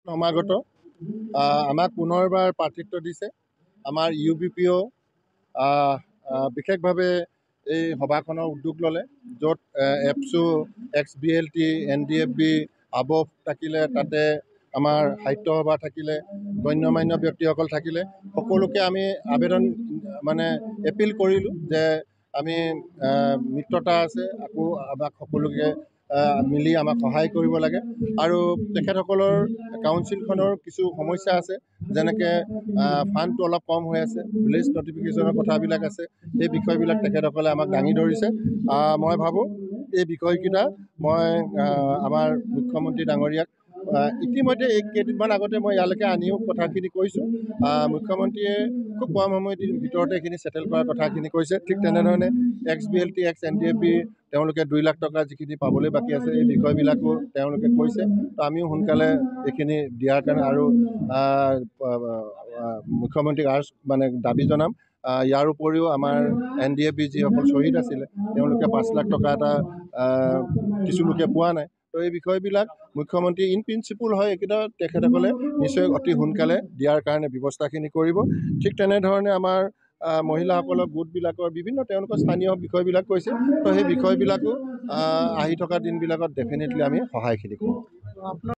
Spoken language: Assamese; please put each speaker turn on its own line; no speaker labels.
সমাগত আমাক পুনৰবাৰ প্ৰাৰ্থিত্ব দিছে। আমাৰ UBPO বিশেষভাৱে এই সভাখনৰ উদ্যোগ ল'লে, য'ত এপছু, XBLT, NDFB, আবফ থাকিলে, তাতে আমাৰ সাহিত্য সভা থাকিলে, গণ্যমান্য ব্যক্তিসকল থাকিলে। সকলোকে আমি আবেদন এপিল কৰিলোঁ যে আমি মিত্ৰতা আছে, আকৌ আমাক সকলোকে মিলি আমাক সহায় কৰিব লাগে। আৰু তেখেতসকলৰ কাউন্সিলখনৰ কিছু সমস্যা আছে, যেনেকৈ ফাণ্ডটো অলপ কম হৈ আছে, ভিলেজ নটিফিকেশ্যনৰ কথাবিলাক আছে। সেই বিষয়বিলাক তেখেতসকলে আমাক দাঙি ধৰিছে। মই ভাবোঁ এই বিষয়কেইটা মই আমাৰ মুখ্যমন্ত্ৰী ডাঙৰীয়াক ইতিমধ্যে এই কেইদিনমান আগতে মই ইয়ালৈকে আনিও কথাখিনি কৈছোঁ। মুখ্যমন্ত্ৰীয়ে খুব কম সময়ৰ ভিতৰতে এইখিনি ছেটেল কৰাৰ কথাখিনি কৈছে। ঠিক তেনেধৰণে XBLT, NDFB তেওঁলোকে 2 লাখ টকা যিখিনি পাবলৈ বাকী আছে, এই বিষয়বিলাকো তেওঁলোকে কৈছে। তো আমিও সোনকালে এইখিনি দিয়াৰ কাৰণে আৰু মুখ্যমন্ত্ৰীক দাবী জনাম। ইয়াৰ উপৰিও আমাৰ NDFB যিসকল শ্বহীদ আছিলে, তেওঁলোকে 5 লাখ টকা এটা কিছু লোকে পোৱা নাই। তো এই বিষয়বিলাক মুখ্যমন্ত্ৰী ইন প্ৰিন্সিপল হয়, এইকেইটা তেখেতসকলে নিশ্চয় অতি সোনকালে দিয়াৰ কাৰণে ব্যৱস্থাখিনি কৰিব। ঠিক তেনেধৰণে আমাৰ মহিলাসকলৰ গোটবিলাকৰ বিভিন্ন তেওঁলোকৰ স্থানীয় বিষয়বিলাক কৈছে। তো সেই বিষয়বিলাকো আহি থকা দিনবিলাকত ডেফিনেটলি আমি সহায়খিনি কৰোঁ।